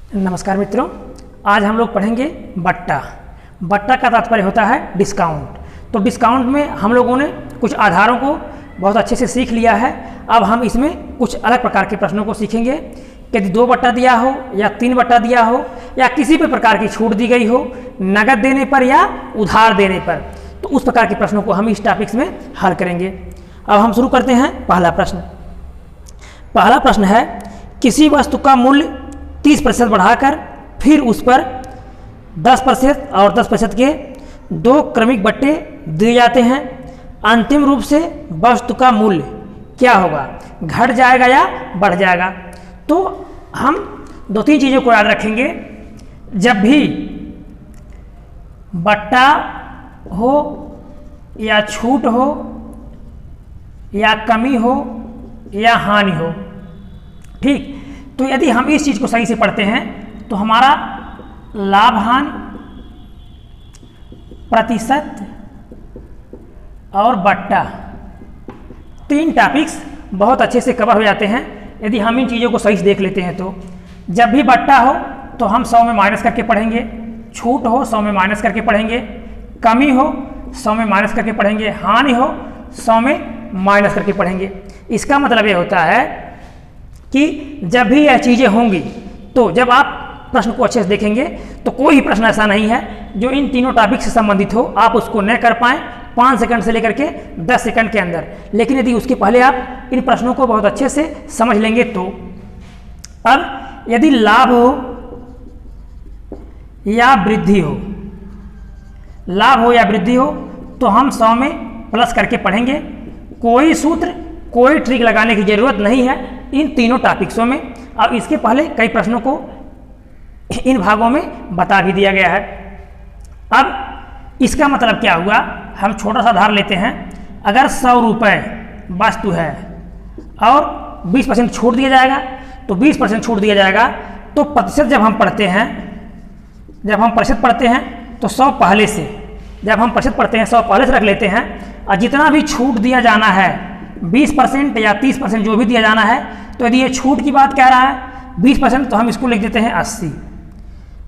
नमस्कार मित्रों, आज हम लोग पढ़ेंगे बट्टा। बट्टा का तात्पर्य होता है डिस्काउंट। तो डिस्काउंट में हम लोगों ने कुछ आधारों को बहुत अच्छे से सीख लिया है। अब हम इसमें कुछ अलग प्रकार के प्रश्नों को सीखेंगे कि 2 बट्टा दिया हो या 3 बट्टा दिया हो या किसी भी प्रकार की छूट दी गई हो, नगद देने पर या उधार देने पर, तो उस प्रकार के प्रश्नों को हम इस टॉपिक्स में हल करेंगे। अब हम शुरू करते हैं। पहला प्रश्न है, किसी वस्तु का मूल्य 30% बढ़ाकर फिर उस पर 10% और 10% के 2 क्रमिक बट्टे दिए जाते हैं। अंतिम रूप से वस्तु का मूल्य क्या होगा, घट जाएगा या बढ़ जाएगा? तो हम 2-3 चीज़ों को याद रखेंगे। जब भी बट्टा हो या छूट हो या कमी हो या हानि हो, ठीक, तो यदि हम इस चीज़ को सही से पढ़ते हैं तो हमारा लाभ हानि, प्रतिशत और बट्टा 3 टॉपिक्स बहुत अच्छे से कवर हो जाते हैं यदि हम इन चीज़ों को सही से देख लेते हैं। तो जब भी बट्टा हो तो हम 100 में माइनस करके पढ़ेंगे, छूट हो 100 में माइनस करके पढ़ेंगे, कमी हो 100 में माइनस करके पढ़ेंगे, हानि हो 100 में माइनस करके पढ़ेंगे। इसका मतलब ये होता है कि जब भी यह चीज़ें होंगी तो जब आप प्रश्न को अच्छे से देखेंगे तो कोई प्रश्न ऐसा नहीं है जो इन तीनों टॉपिक से संबंधित हो आप उसको न कर पाएँ 5 सेकंड से लेकर के 10 सेकंड के अंदर। लेकिन यदि उसके पहले आप इन प्रश्नों को बहुत अच्छे से समझ लेंगे तो अब यदि लाभ हो या वृद्धि हो, लाभ हो या वृद्धि हो तो हम 100 में प्लस करके पढ़ेंगे। कोई सूत्र, कोई ट्रिक लगाने की जरूरत नहीं है इन तीनों टॉपिक्सों में। अब इसके पहले कई प्रश्नों को इन भागों में बता भी दिया गया है। अब इसका मतलब क्या हुआ, हम छोटा सा उदाहरण लेते हैं। अगर 100 रुपये वस्तु है और 20% छूट दिया जाएगा, तो 20% छूट दिया जाएगा तो प्रतिशत जब हम पढ़ते हैं, तो 100 पहले से, जब हम प्रतिशत पढ़ते हैं 100 पहले से रख लेते हैं और जितना भी छूट दिया जाना है 20% या 30% जो भी दिया जाना है, तो यदि ये छूट की बात कह रहा है 20% तो हम इसको लिख देते हैं 80।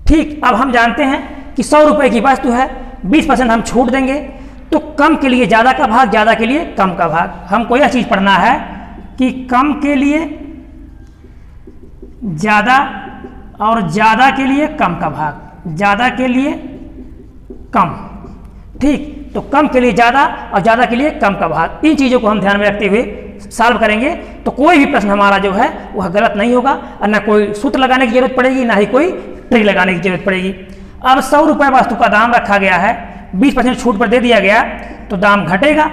ठीक, अब हम जानते हैं कि 100 रुपये की वस्तु है, 20% हम छूट देंगे तो कम के लिए ज़्यादा का भाग, ज़्यादा के लिए कम का भाग। हमको यह चीज़ पढ़ना है कि कम के लिए ज़्यादा और ज़्यादा के लिए कम का भाग, ज़्यादा के लिए कम। ठीक, तो कम के लिए ज़्यादा और ज़्यादा के लिए कम का भाग, इन चीज़ों को हम ध्यान में रखते हुए सॉल्व करेंगे तो कोई भी प्रश्न हमारा जो है वह गलत नहीं होगा और ना कोई सूत्र लगाने की जरूरत पड़ेगी, ना ही कोई ट्रिक लगाने की जरूरत पड़ेगी। अब 100 रुपये वस्तु का दाम रखा गया है, 20% छूट पर दे दिया गया तो दाम घटेगा।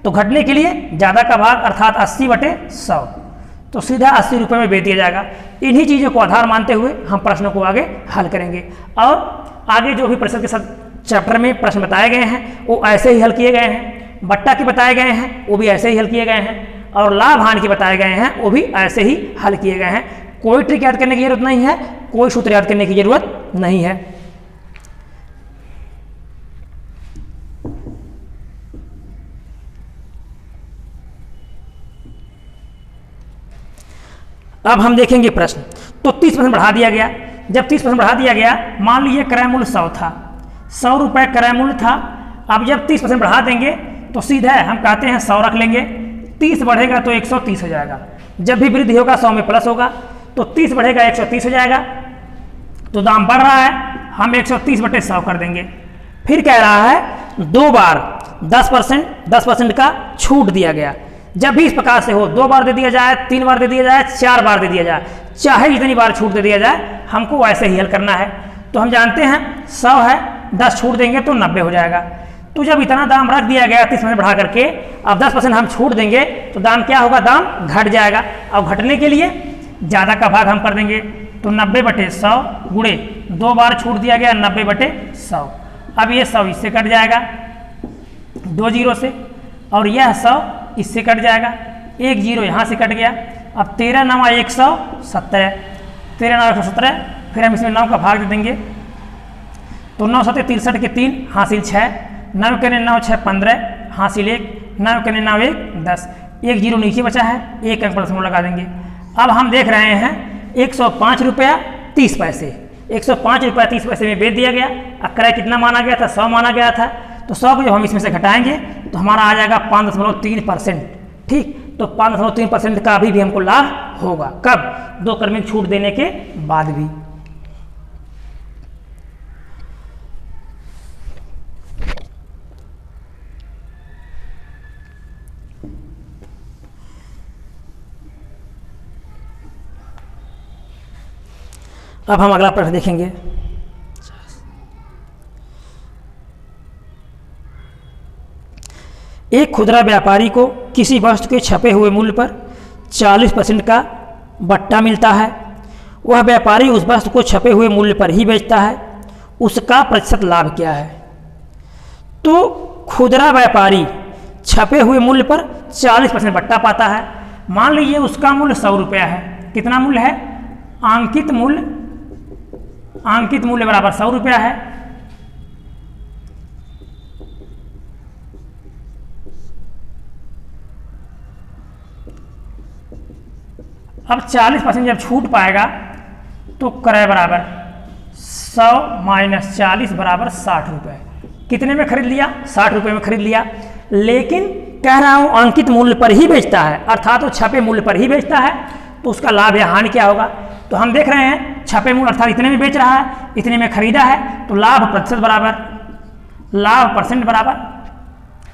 तो घटने के लिए ज़्यादा का भाग अर्थात 80/100, तो सीधा 80 रुपये में बेच दिया जाएगा। इन्हीं चीज़ों को आधार मानते हुए हम प्रश्नों को आगे हल करेंगे। और आगे जो भी प्रश्न के साथ चैप्टर में प्रश्न बताए गए हैं वो ऐसे ही हल किए गए हैं, बट्टा के बताए गए हैं वो भी ऐसे ही हल किए गए हैं, और लाभ हानि के बताए गए हैं वो भी ऐसे ही हल किए गए हैं। कोई ट्रिक याद करने की जरूरत नहीं है, कोई सूत्र याद करने की जरूरत नहीं है। अब हम देखेंगे प्रश्न। तो 30% बढ़ा दिया गया। जब 30% बढ़ा दिया गया, मान लीजिए क्रय मूल्य 100 था, 100 रुपये क्रय मूल्य था। अब जब 30% बढ़ा देंगे तो सीधा हम कहते हैं 100 रख लेंगे, 30 बढ़ेगा तो 130 हो जाएगा। जब भी वृद्धि होगा 100 में प्लस होगा तो 30 बढ़ेगा 130 हो जाएगा। तो दाम बढ़ रहा है, हम 130/100 कर देंगे। फिर कह रहा है 2 बार 10% का छूट दिया गया। जब भी इस प्रकार से हो, 2 बार दे दिया जाए, 3 बार दे दिया जाए, 4 बार दे दिया जाए, चाहे जितनी बार छूट दे दिया जाए, हमको ऐसे ही हल करना है। तो हम जानते हैं 100 है, 10 छूट देंगे तो 90 हो जाएगा। तो जब इतना दाम रख दिया गया 30% बढ़ा करके, अब 10% हम छूट देंगे तो दाम क्या होगा, दाम घट जाएगा। अब घटने के लिए ज़्यादा का भाग हम कर देंगे, तो 90/100 गुणे 2 बार छूट दिया गया 90/100। अब ये 100 इससे कट जाएगा 2 जीरो से, और यह 100 इससे कट जाएगा, 1 जीरो यहाँ से कट गया। अब 13 9 117, 13 9 117, फिर हम इसमें 9 का भाग दे देंगे तो 9 7 63 के 3 हासिल 6, 9 के 9 6 15 हासिल 1, 9 के 9 1 10, 1 जीरो नीचे बचा है, 1 अंक प्लस में लगा देंगे। अब हम देख रहे हैं 105 रुपया 30 पैसे, 105 रुपये 30 पैसे में बेच दिया गया। अब क्रय कितना माना गया था, 100 माना गया था, तो 100 को जब हम इसमें से घटाएंगे तो हमारा आ जाएगा 5.3%। ठीक, तो 5.3% का अभी भी हमको लाभ होगा। कब? 2 क्रमिक छूट देने के बाद भी। अब हम अगला प्रश्न देखेंगे। एक खुदरा व्यापारी को किसी वस्तु के छपे हुए मूल्य पर 40% का बट्टा मिलता है। वह व्यापारी उस वस्तु को छपे हुए मूल्य पर ही बेचता है, उसका प्रतिशत लाभ क्या है? तो खुदरा व्यापारी छपे हुए मूल्य पर 40% बट्टा पाता है। मान लीजिए उसका मूल्य 100 रुपया है। कितना मूल्य है? अंकित मूल्य बराबर 100 रुपया है। अब 40% जब छूट पाएगा तो क्रय बराबर 100 माइनस 40 बराबर 60 रुपये। कितने में खरीद लिया? 60 रुपये में खरीद लिया। लेकिन कह रहा हूं अंकित मूल्य पर ही बेचता है, अर्थात वो छपे मूल्य पर ही बेचता है, तो उसका लाभ या हानि क्या होगा? तो हम देख रहे हैं छपे मूल्य अर्थात इतने में बेच रहा है, इतने में खरीदा है, तो लाभ प्रतिशत बराबर लाभ परसेंट बराबर।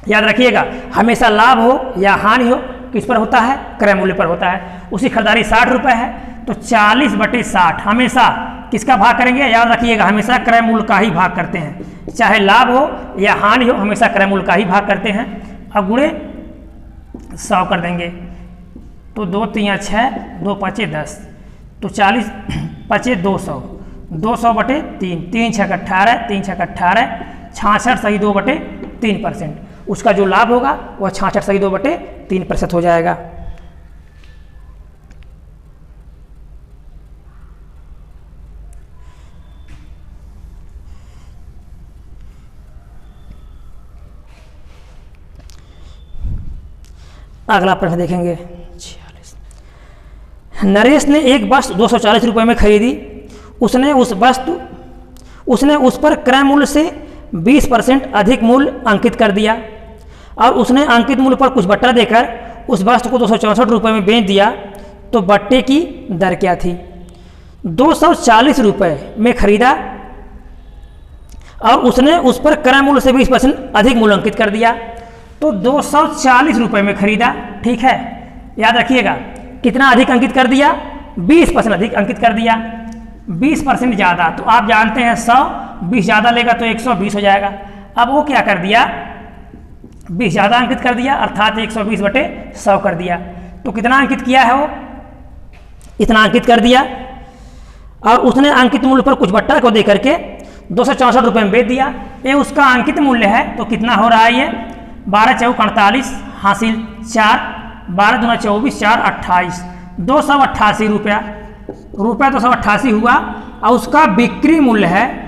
याद रखिएगा, हमेशा लाभ हो या हानि हो किस पर होता है? क्रय मूल्य पर होता है। उसी खरीदारी 60 रुपये है, तो 40/60 हमेशा किसका भाग करेंगे? याद रखिएगा, हमेशा क्रय मूल्य का ही भाग करते हैं, चाहे लाभ हो या हानि हो, हमेशा क्रय मूल्य का ही भाग करते हैं। अब गुणे 100 कर देंगे, तो 2 3 6, 2 5 10, तो 40 5 200, 200/3, 3 6 18, 3 6 18, 66/2/3%। उसका जो लाभ होगा वह 66/2/3% हो जाएगा। अगला प्रश्न देखेंगे। 46। नरेश ने एक वस्तु 240 रुपये में खरीदी। उसने उस पर क्रय मूल्य से 20% अधिक मूल्य अंकित कर दिया और उसने अंकित मूल्य पर कुछ बट्टा देकर उस वस्तु को 264 रुपये में बेच दिया। तो बट्टे की दर क्या थी? 240 रुपये में खरीदा और उसने उस पर क्रय मूल्य से 20% अधिक मूल्य अंकित कर दिया। तो 240 रुपये में खरीदा, ठीक है। याद रखिएगा कितना अधिक अंकित कर दिया? 20% अधिक अंकित कर दिया, 20% ज़्यादा। तो आप जानते हैं 100, 20 ज़्यादा लेगा तो 120 हो जाएगा। अब वो क्या कर दिया? 20 ज़्यादा अंकित कर दिया, अर्थात 120/100 कर दिया। तो कितना अंकित किया है वो? इतना अंकित कर दिया और उसने अंकित मूल्य पर कुछ बट्टा को दे करके 264 रुपये में बेच दिया। ये उसका अंकित मूल्य है। तो कितना हो रहा है ये? 12 चौक 48 हासिल 4, 12 दूना 24, 4 28, 288 रुपया 288 हुआ। और उसका बिक्री मूल्य है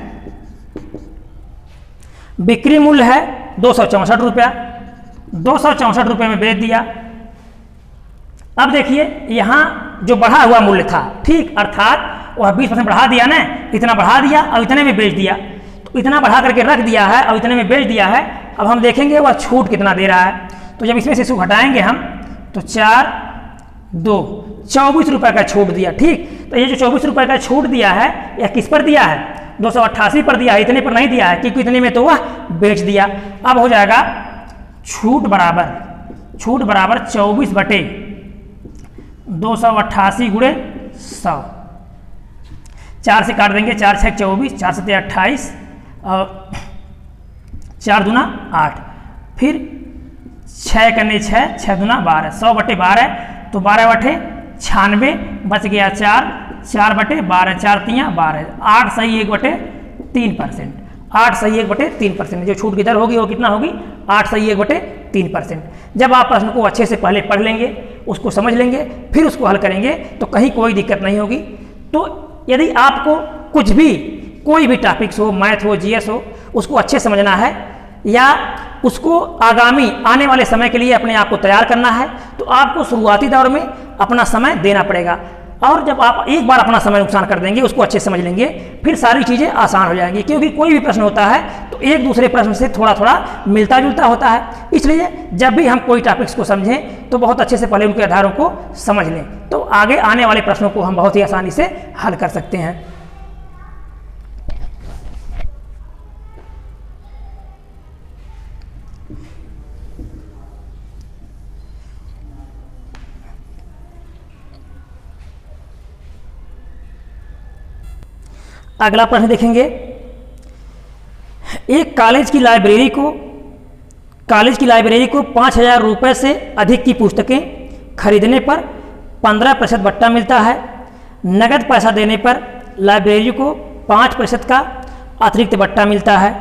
264 रुपया, 264 रुपये में बेच दिया। अब देखिए यहाँ जो बढ़ा हुआ मूल्य था, ठीक, अर्थात वह 20% बढ़ा दिया ना, इतना बढ़ा दिया और इतने में बेच दिया। तो इतना बढ़ा करके रख दिया है और इतने में बेच दिया है। अब हम देखेंगे वह छूट कितना दे रहा है। तो जब इसमें से इसको घटाएंगे हम, तो 4 2 24 रुपये का छूट दिया, ठीक। तो ये जो 24 रुपये का छूट दिया है यह किस पर दिया है? 288 पर दिया है, इतने पर नहीं दिया है, क्योंकि इतने में तो वह बेच दिया। अब हो जाएगा छूट बराबर 24/288 गुणे 100। 4 से काट देंगे, 4 6 24, 4 7 28 और 4 दूना 8, फिर 6 करने 6, 6 दूना 12, 100/12, तो 12/96 बच गया 4, 4/12, 4 3 12, 8 सही 1/3%, 8 सही 1/3%। जो छूट की दर होगी वो कितना होगी? 8 सही 1/3%। जब आप प्रश्न को अच्छे से पहले पढ़ लेंगे, उसको समझ लेंगे, फिर उसको हल करेंगे, तो कहीं कोई दिक्कत नहीं होगी। तो यदि आपको कुछ भी कोई भी टॉपिक्स हो, मैथ हो, जीएस हो, उसको अच्छे समझना है या उसको आगामी आने वाले समय के लिए अपने आप को तैयार करना है, तो आपको शुरुआती दौर में अपना समय देना पड़ेगा। और जब आप एक बार अपना समय नुकसान कर देंगे, उसको अच्छे से समझ लेंगे, फिर सारी चीज़ें आसान हो जाएंगी। क्योंकि कोई भी प्रश्न होता है तो एक दूसरे प्रश्न से थोड़ा थोड़ा मिलता जुलता होता है। इसलिए जब भी हम कोई टॉपिक्स को समझें तो बहुत अच्छे से पहले उनके आधारों को समझ लें, तो आगे आने वाले प्रश्नों को हम बहुत ही आसानी से हल कर सकते हैं। अगला प्रश्न देखेंगे, एक कॉलेज की लाइब्रेरी को 5,000 रुपये से अधिक की पुस्तकें खरीदने पर 15% बट्टा मिलता है। नगद पैसा देने पर लाइब्रेरी को 5% का अतिरिक्त बट्टा मिलता है।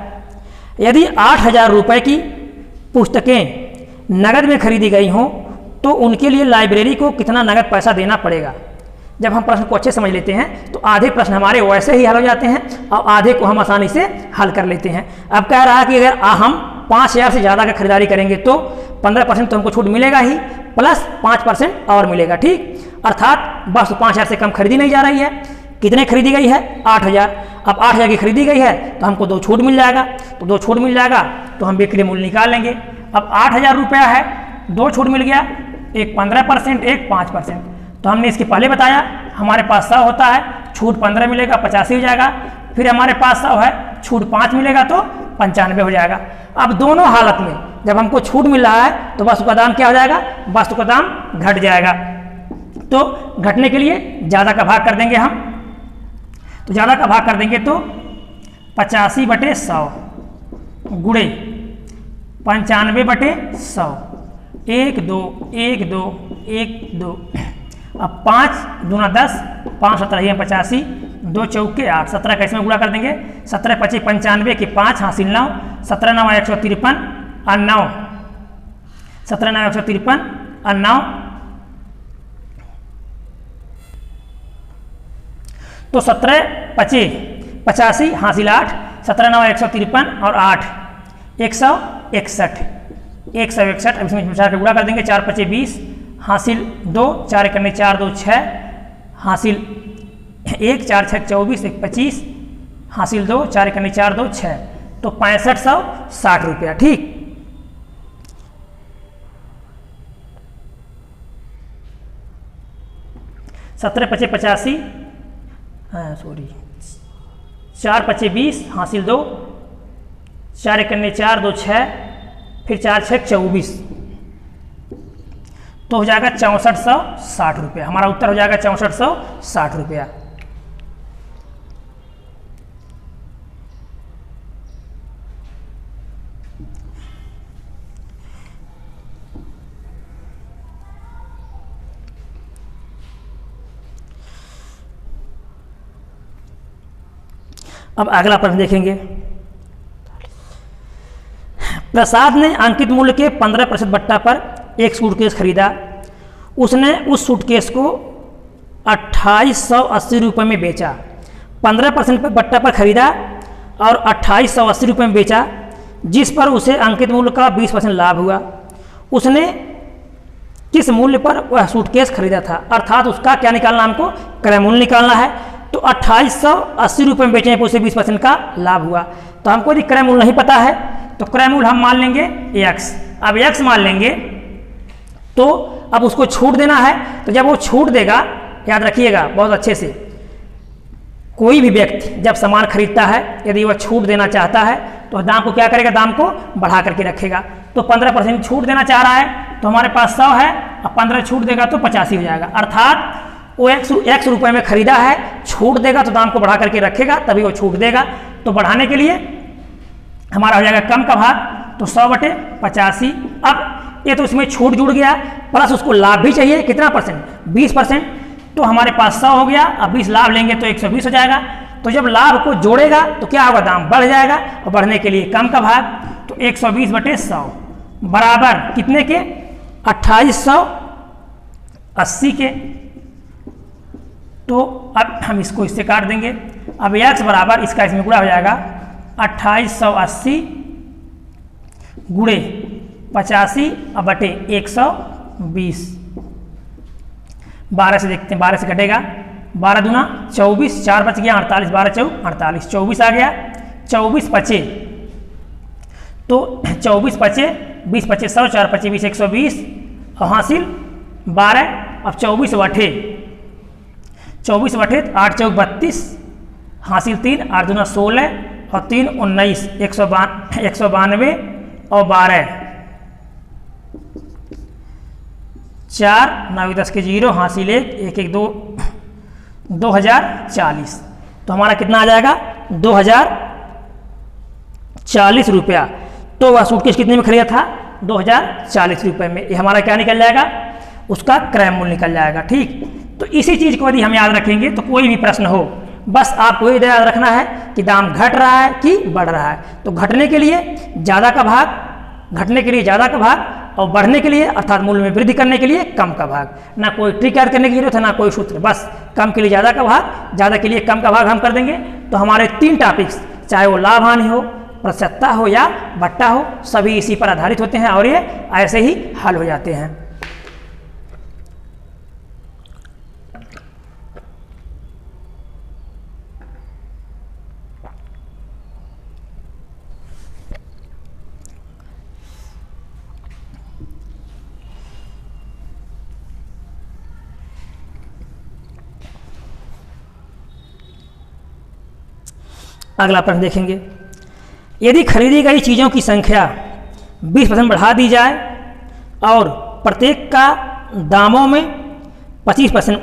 यदि 8,000 रुपये की पुस्तकें नगद में खरीदी गई हों तो उनके लिए लाइब्रेरी को कितना नगद पैसा देना पड़ेगा। जब हम प्रश्न को अच्छे समझ लेते हैं तो आधे प्रश्न हमारे वैसे ही हल हो जाते हैं और आधे को हम आसानी से हल कर लेते हैं। अब कह रहा है कि अगर हम 5,000 से ज़्यादा का खरीदारी करेंगे तो 15% तो हमको छूट मिलेगा ही, प्लस 5% और मिलेगा। ठीक, अर्थात बस 5,000 से कम खरीदी नहीं जा रही है। कितने खरीदी गई है? 8,000। अब 8,000 की खरीदी गई है तो हमको 2 छूट मिल जाएगा, तो 2 छूट मिल जाएगा तो हम बिक्री मूल्य निकाल लेंगे। अब 8,000 रुपया है, 2 छूट मिल गया, एक 15%, एक 5%। तो हमने इसके पहले बताया हमारे पास 100 होता है, छूट 15 मिलेगा, 85 हो जाएगा। फिर हमारे पास 100 है, छूट 5 मिलेगा तो 95 हो जाएगा। अब दोनों हालत में जब हमको छूट मिल रहा है तो वस्तु का दाम क्या हो जाएगा? वस्तु का दाम घट जाएगा। तो घटने के लिए ज़्यादा का भाग कर देंगे हम, तो ज़्यादा का भाग कर देंगे तो 85/100 गुणे 95/100, 1 2 1 2 1 2। अब 5 दूना 10, 5 17 85, 2 चौके 8, 17 का इसमें गुणा कर देंगे। 17 25 95 के 5 हासिल 9, 17 9 153 और 9, 17 9 153 और 9, तो 17 25 85 हासिल 8, 17 9 153 और 8 161, 161। अब इसमें 4 का गुणा कर देंगे। 4 25 20 हासिल 2, 4 करने 4 2 6 हासिल 1, 4 6 24, 1 25 हासिल 2, 4 करने 4 2 6, तो 6560 रुपया। ठीक, सत्रह 25 85, सॉरी 4 25 20 हासिल 2, 4 करने 4 2 6, फिर 4 6 24, तो हो जाएगा 6460 रुपया। हमारा उत्तर हो जाएगा 6460 रुपया। अब अगला प्रश्न देखेंगे, प्रसाद ने अंकित मूल्य के 15% बट्टा पर एक सूटकेस खरीदा। उसने उस सूटकेस को 2880 रुपये में बेचा। 15% पर बट्टा पर खरीदा और 2880 रुपये में बेचा, जिस पर उसे अंकित मूल्य का 20% लाभ हुआ। उसने किस मूल्य पर वह सूटकेस खरीदा था? अर्थात उसका क्या निकालना, हमको क्रय मूल्य निकालना है। तो 2880 रुपये में बेचने पर उसे 20% का लाभ हुआ। तो हमको यदि क्रय मूल्य नहीं पता है तो क्रय मूल्य हम मान लेंगे x। अब x मान लेंगे तो अब उसको छूट देना है। तो जब वो छूट देगा, याद रखिएगा बहुत अच्छे से, कोई भी व्यक्ति जब सामान खरीदता है यदि वह छूट देना चाहता है तो दाम को क्या करेगा? दाम को बढ़ा करके रखेगा। तो 15% छूट देना चाह रहा है तो हमारे पास 100 है, अब 15 छूट देगा तो 85 हो जाएगा। अर्थात वो x रुपये में खरीदा है, छूट देगा तो दाम को बढ़ा करके रखेगा, तभी वो छूट देगा। तो बढ़ाने के लिए हमारा हो जाएगा कम का भाग, तो 100/85। अब ये तो इसमें छूट जुड़ गया, प्लस उसको लाभ भी चाहिए। कितना परसेंट? 20%। तो हमारे पास 100 हो गया, अब 20 लाभ लेंगे तो 120 हो जाएगा। तो जब लाभ को जोड़ेगा तो क्या होगा? दाम बढ़ जाएगा, और बढ़ने के लिए कम का भाग, तो 120/100 बराबर कितने के? 2880 के। तो अब हम इसको इससे काट देंगे। अब x बराबर इसका इसमें गुणा हो जाएगा 2880 गुणे 85/120 12 से देखते हैं, 12 से कटेगा, 12 दूना 24, 4 बच गया 48, 12 चौ 48, 24 आ गया, 24 बचे, तो 24 बचे, 20 बचे 100, 4 बचे 20, 120 और हासिल 12। अब 24 बटे 8 चौक 32, हासिल 3, 8 दूना 16 और 3 19, 192 और 12, 4 9 10 के 0, हासिल 1 1 1 2, 2040। तो हमारा कितना आ जाएगा 2040 रुपया। तो वह सूटकेस कितने में खरीदा था 2040 रुपये में। ये हमारा क्या निकल जाएगा, उसका क्रय मूल्य निकल जाएगा। ठीक, तो इसी चीज़ को यदि हम याद रखेंगे तो कोई भी प्रश्न हो, बस आपको ये याद रखना है कि दाम घट रहा है कि बढ़ रहा है। तो घटने के लिए ज़्यादा का भाग, घटने के लिए ज़्यादा का भाग, और बढ़ने के लिए अर्थात मूल्य में वृद्धि करने के लिए कम का भाग। ना कोई ट्रिक याद करने की जरूरत है, ना कोई सूत्र, बस कम के लिए ज़्यादा का भाग, ज़्यादा के लिए कम का भाग हम कर देंगे। तो हमारे 3 टॉपिक्स, चाहे वो लाभ हानि हो, प्रतिशतता हो या बट्टा हो, सभी इसी पर आधारित होते हैं और ये ऐसे ही हल हो जाते हैं। अगला प्रश्न देखेंगे, यदि खरीदी गई चीज़ों की संख्या 20% बढ़ा दी जाए और प्रत्येक का दामों में 25%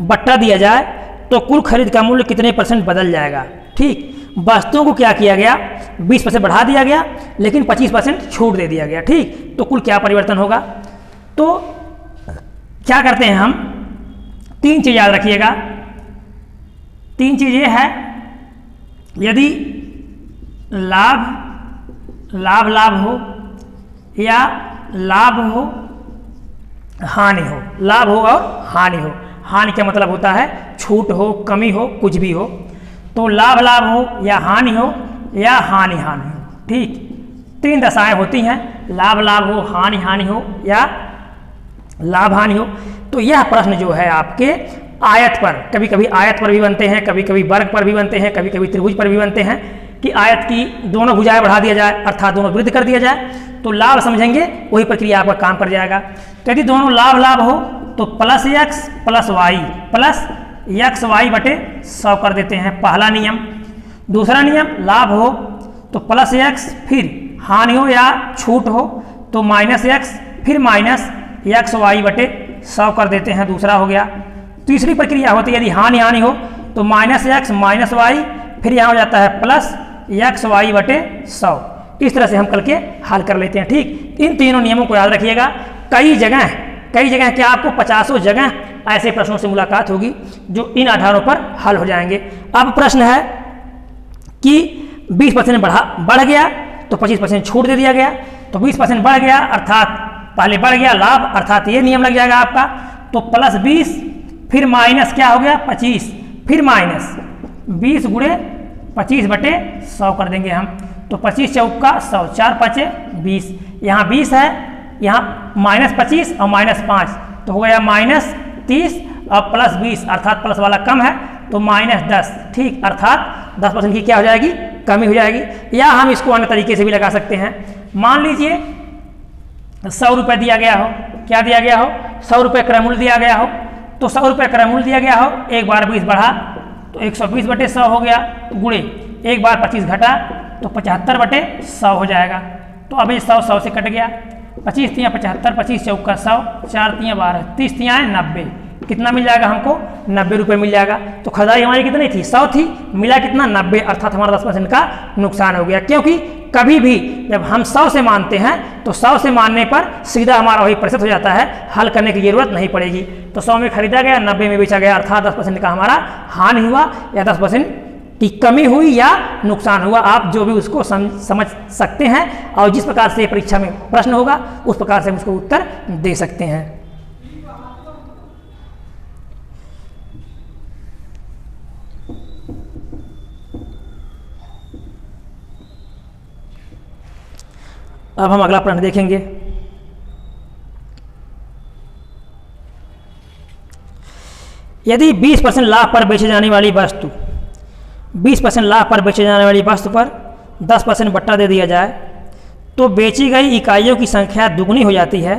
बट्टा दिया जाए तो कुल खरीद का मूल्य कितने % बदल जाएगा। ठीक, वस्तुओं को क्या किया गया, 20% बढ़ा दिया गया लेकिन 25% छूट दे दिया गया। ठीक, तो कुल क्या परिवर्तन होगा। तो क्या करते हैं हम, 3 चीज़ याद रखिएगा। 3 चीज़ ये है, यदि लाभ हो या लाभ हो हानि हो, लाभ हो और हानि हो। हानि का मतलब होता है छूट हो, कमी हो, कुछ भी हो। तो लाभ हो या हानि हो हो। ठीक, 3 दशाएं होती हैं, लाभ हो, हानि हो या लाभ हानि हो। तो यह प्रश्न जो है आपके आयत पर, कभी कभी आयत पर भी बनते हैं, कभी कभी वर्ग पर भी बनते हैं, कभी कभी त्रिभुज पर भी बनते हैं कि आयत की दोनों भुजाएं बढ़ा दिया जाए अर्थात दोनों वृद्धि कर दिया जाए तो लाभ समझेंगे, वही प्रक्रिया आपका काम कर जाएगा। तो यदि दोनों लाभ हो तो प्लस x प्लस वाई बटे 100 कर देते हैं, पहला नियम। दूसरा नियम, लाभ हो तो प्लस x, फिर हानि हो या छूट हो तो माइनस x, फिर माइनस x वाई बटे 100 कर देते हैं, दूसरा हो गया। तीसरी प्रक्रिया होती है, यदि हानि हो तो माइनस x माइनस वाई, फिर यहाँ हो जाता है प्लस x वाई बटे 100। इस तरह से हम करके हल कर लेते हैं। ठीक, इन तीनों नियमों को याद रखिएगा। कई जगह क्या आपको 50 जगह ऐसे प्रश्नों से मुलाकात होगी जो इन आधारों पर हल हो जाएंगे। अब प्रश्न है कि 20% बढ़ गया तो 25% छूट दे दिया गया। तो 20% बढ़ गया अर्थात पहले बढ़ गया लाभ, अर्थात ये नियम लग जाएगा आपका। तो प्लस 20, फिर माइनस क्या हो गया 25, फिर माइनस 20 गुणे 25 बटे 100 कर देंगे हम। तो 25 चौका 100, 4 5 20, यहाँ 20 है, यहाँ माइनस 25 और माइनस 5 तो हो गया माइनस 30 और प्लस 20 अर्थात प्लस वाला कम है तो माइनस 10। ठीक, अर्थात 10% की क्या हो जाएगी, कमी हो जाएगी। या हम इसको अन्य तरीके से भी लगा सकते हैं। मान लीजिए 100 रुपये दिया गया हो, क्या दिया गया हो, 100 रुपये क्रय मूल्य दिया गया हो। तो 100 रुपये क्रय मूल्य दिया गया हो, एक बार 20 बढ़ा तो 120 बटे 100 हो गया, गुणे एक बार 25 घटा तो 75 बटे 100 हो जाएगा। तो अब ये 100 से कट गया, 25 तियाँ 75, 25 चौका 100, 4 तियाँ 12, 30 तियाँ 90, कितना मिल जाएगा हमको 90 रुपये मिल जाएगा। तो खरीदारी हमारी कितनी थी 100 थी, मिला कितना 90 अर्थात हमारा 10% का नुकसान हो गया। क्योंकि कभी भी जब हम 100 से मानते हैं तो 100 से मानने पर सीधा हमारा वही प्रतिशत हो जाता है, हल करने की जरूरत नहीं पड़ेगी। तो 100 में खरीदा गया, 90 में बेचा गया अर्थात 10% का हमारा हानि हुआ या 10% की कमी हुई या नुकसान हुआ। आप जो भी उसको समझ सकते हैं और जिस प्रकार से परीक्षा में प्रश्न होगा उस प्रकार से उसको उत्तर दे सकते हैं। अब हम अगला प्रश्न देखेंगे। यदि 20% लाभ पर बेचे जाने वाली वस्तु 20% लाभ पर बेचे जाने वाली वस्तु पर 10% बट्टा दे दिया जाए तो बेची गई इकाइयों की संख्या दुगनी हो जाती है।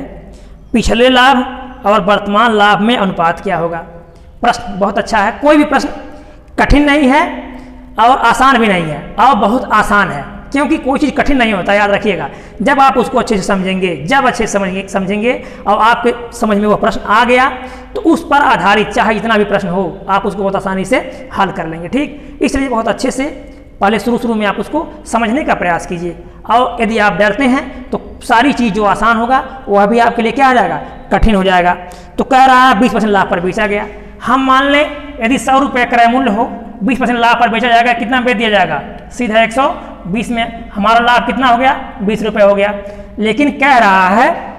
पिछले लाभ और वर्तमान लाभ में अनुपात क्या होगा? प्रश्न बहुत अच्छा है। कोई भी प्रश्न कठिन नहीं है और आसान भी नहीं है, और बहुत आसान है, क्योंकि कोई चीज़ कठिन नहीं होता, याद रखिएगा। जब आप उसको अच्छे से समझेंगे, जब अच्छे से समझेंगे और आपके समझ में वो प्रश्न आ गया तो उस पर आधारित चाहे जितना भी प्रश्न हो आप उसको बहुत आसानी से हल कर लेंगे। ठीक, इसलिए बहुत अच्छे से पहले शुरू में आप उसको समझने का प्रयास कीजिए, और यदि आप डरते हैं तो सारी चीज़ जो आसान होगा वह भी आपके लिए क्या आ जाएगा? कठिन हो जाएगा। तो कह रहा है 20% लाभ पर बेचा गया। हम मान लें यदि 100 रुपये क्रय मूल्य हो, 20% लाभ पर बेचा जाएगा, कितना बेच दिया जाएगा? सीधा 120 में हमारा लाभ कितना हो गया? 20 रुपये हो गया। लेकिन कह रहा है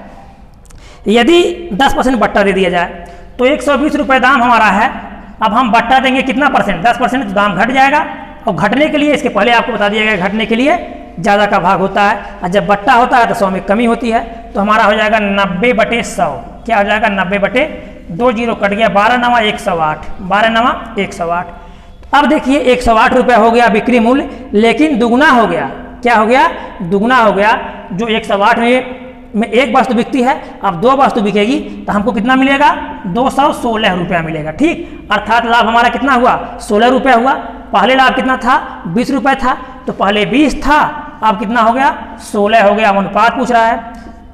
यदि 10% बट्टा दे दिया जाए तो 120 रुपये दाम हमारा है, अब हम बट्टा देंगे कितना परसेंट? 10%, तो दाम घट जाएगा। और घटने के लिए इसके पहले आपको बता दिया गया, घटने के लिए ज़्यादा का भाग होता है, और जब बट्टा होता है तो 100 में कमी होती है। तो हमारा हो जाएगा 90/100। क्या हो जाएगा? 90/2 जीरो कट गया, 12 9 108, 12 9 108। अब देखिए 108 रुपये हो गया बिक्री मूल्य, लेकिन दुगना हो गया। क्या हो गया? दुगना हो गया। जो 108 में एक वस्तु बिकती है, अब 2 वस्तु बिकेगी तो हमको कितना मिलेगा? 216 रुपया मिलेगा। ठीक, अर्थात लाभ हमारा कितना हुआ? 16 रुपये हुआ। पहले लाभ कितना था? 20 रुपये था, तो पहले 20 था, अब कितना हो गया? 16 हो गया। अनुपात पूछ रहा है,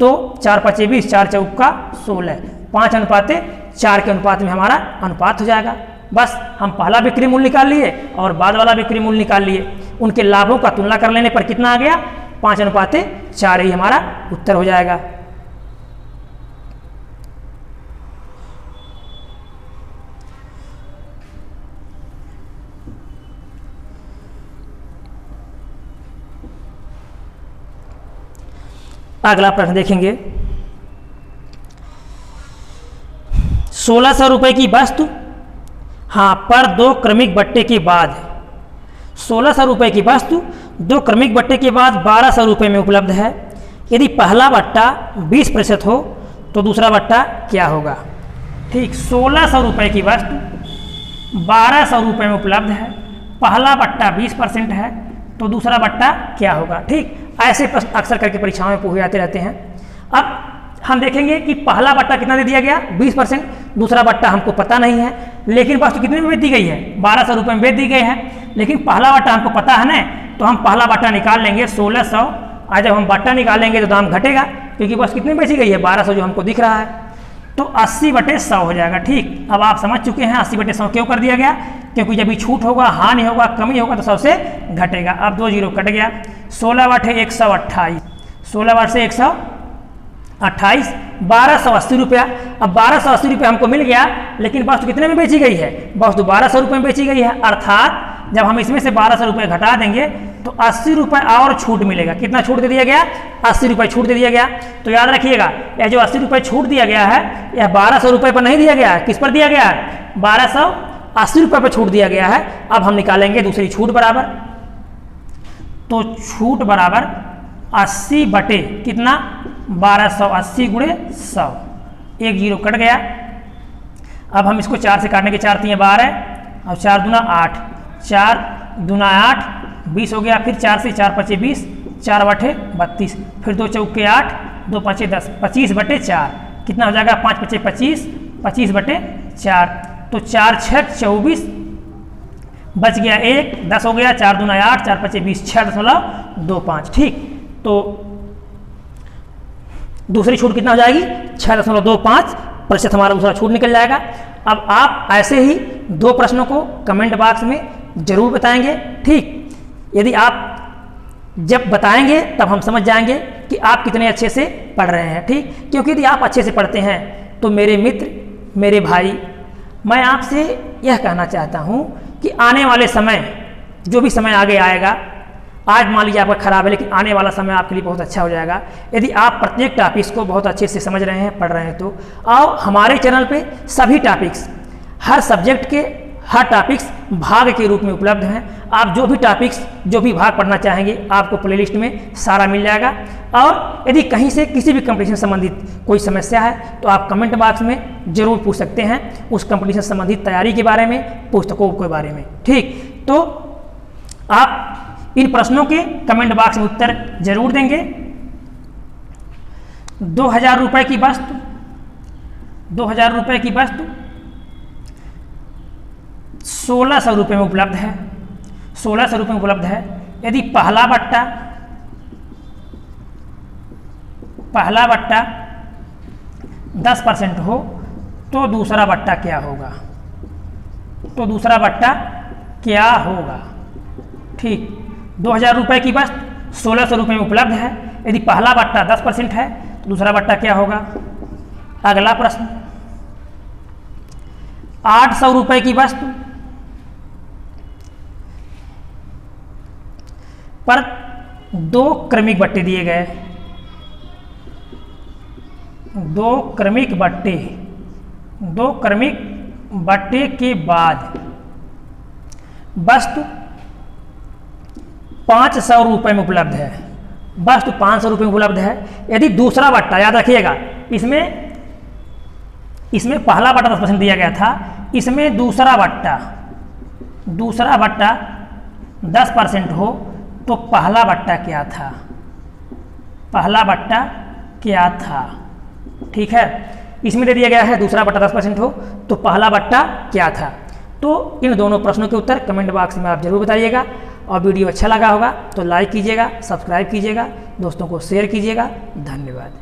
तो 4 × 5 = 20, 4 × 4 = 16, 5:4 के अनुपात में हमारा अनुपात हो जाएगा। बस हम पहला बिक्री मूल्य निकाल लिए और बाद वाला बिक्री मूल्य निकाल लिए, उनके लाभों का तुलना कर लेने पर कितना आ गया? 5:4 ही हमारा उत्तर हो जाएगा। अगला प्रश्न देखेंगे। 1600 रुपये की वस्तु हाँ पर 2 क्रमिक बट्टे के बाद 1600 रुपये की वस्तु 2 क्रमिक बट्टे के बाद 1200 रुपये में उपलब्ध है। यदि पहला बट्टा 20% हो तो दूसरा बट्टा क्या होगा? ठीक, 1600 रुपये की वस्तु 1200 रुपये में उपलब्ध है, पहला बट्टा 20% है तो दूसरा बट्टा क्या होगा? ठीक, ऐसे प्रश्न अक्सर करके परीक्षाओं में पूछे जाते रहते हैं। अब हम देखेंगे कि पहला बट्टा कितना दे दिया गया? 20%, दूसरा बट्टा हमको पता नहीं है, लेकिन वस्तु कितने में बेच दी गई है? 1200 रुपये में बेच दी गई है, लेकिन पहला बट्टा हमको पता है ना, तो हम पहला बट्टा निकाल लेंगे 1600, और जब हम बट्टा निकालेंगे तो दाम घटेगा, क्योंकि वस्तु कितने में बेची गई है? 1200 जो हमको दिख रहा है, तो 80/100 हो जाएगा। ठीक, अब आप समझ चुके हैं 80/100 क्यों कर दिया गया? क्योंकि जब भी छूट होगा, हानि होगा, कमी होगा तो 100 से घटेगा। अब 2 जीरो कट गया, 16/128, 16/128, 1280 रुपया। अब 1280 रुपया हमको मिल गया, लेकिन वस्तु कितने में बेची गई है? वस्तु 1200 रुपये में बेची गई है, अर्थात जब हम इसमें से 1200 रुपये घटा देंगे तो 80 रुपये और छूट मिलेगा। कितना छूट दे दिया गया? 80 रुपये छूट दे दिया गया। तो याद रखिएगा, यह जो 80 रुपये छूट दिया गया है, यह 1200 रुपये पर नहीं दिया गया है। किस पर दिया गया है? 1280 रुपये पर छूट दिया गया है। अब हम निकालेंगे दूसरी छूट बराबर, तो छूट बराबर 80 बटे कितना? 1280 × 100, 1 जीरो कट गया। अब हम इसको 4 से काटने के 4 × 12 और 4 दूना 8, 4 दूना 8, 20 हो गया। फिर 4 से 4 × 5 = 20, 4 × 8 = 32, फिर 2 × 4 = 8, 2 × 5 = 10, 25/4 कितना हो जाएगा? 5 × 5 = 25, 25/4, तो 4 × 6 = 24, बच गया 1, 10 हो गया, 4 दूना 8, 4 × 5 = 20, 6.25। ठीक, तो दूसरी छूट कितना हो जाएगी? 6.25% हमारा दूसरा छूट निकल जाएगा। अब आप ऐसे ही 2 प्रश्नों को कमेंट बॉक्स में जरूर बताएंगे। ठीक, यदि आप जब बताएंगे तब हम समझ जाएंगे कि आप कितने अच्छे से पढ़ रहे हैं। ठीक, क्योंकि यदि आप अच्छे से पढ़ते हैं तो मेरे मित्र, मेरे भाई, मैं आपसे यह कहना चाहता हूँ कि आने वाले समय, जो भी समय आगे आएगा, आज मान लीजिए आपका खराब है, लेकिन आने वाला समय आपके लिए बहुत अच्छा हो जाएगा यदि आप प्रत्येक टॉपिक्स को बहुत अच्छे से समझ रहे हैं, पढ़ रहे हैं। तो और हमारे चैनल पे सभी टॉपिक्स, हर सब्जेक्ट के हर टॉपिक्स भाग के रूप में उपलब्ध हैं। आप जो भी टॉपिक्स जो भी भाग पढ़ना चाहेंगे आपको प्लेलिस्ट में सारा मिल जाएगा। और यदि कहीं से किसी भी कंपटीशन संबंधित कोई समस्या है तो आप कमेंट बॉक्स में जरूर पूछ सकते हैं उस कंपटीशन संबंधित तैयारी के बारे में, पुस्तकों के बारे में। ठीक, तो आप इन प्रश्नों के कमेंट बॉक्स में उत्तर जरूर देंगे। 2000 रुपये की वस्तु, 2000 रुपये की वस्तु 1600 रुपये में उपलब्ध है, 1600 रुपये में उपलब्ध है। यदि पहला बट्टा 10% हो तो दूसरा बट्टा क्या होगा, तो दूसरा बट्टा क्या होगा। ठीक, 2000 रुपये की वस्तु 1600 रुपये में उपलब्ध है। यदि पहला बट्टा 10% है तो दूसरा बट्टा क्या होगा। अगला प्रश्न, 800 रुपये की वस्तु पर 2 क्रमिक बट्टे दिए गए, 2 क्रमिक बट्टे के बाद वस्तु 500 रुपये में उपलब्ध है, वस्तु 500 रुपये में उपलब्ध है। यदि दूसरा बट्टा, याद रखिएगा इसमें पहला बट्टा 10% दिया गया था, इसमें दूसरा बट्टा 10% हो तो पहला बट्टा क्या था, ठीक है। इसमें दे दिया गया है दूसरा बट्टा 10% हो तो पहला बट्टा क्या था। तो इन दोनों प्रश्नों के उत्तर कमेंट बॉक्स में आप जरूर बताइएगा। और वीडियो अच्छा लगा होगा तो लाइक कीजिएगा, सब्सक्राइब कीजिएगा, दोस्तों को शेयर कीजिएगा। धन्यवाद।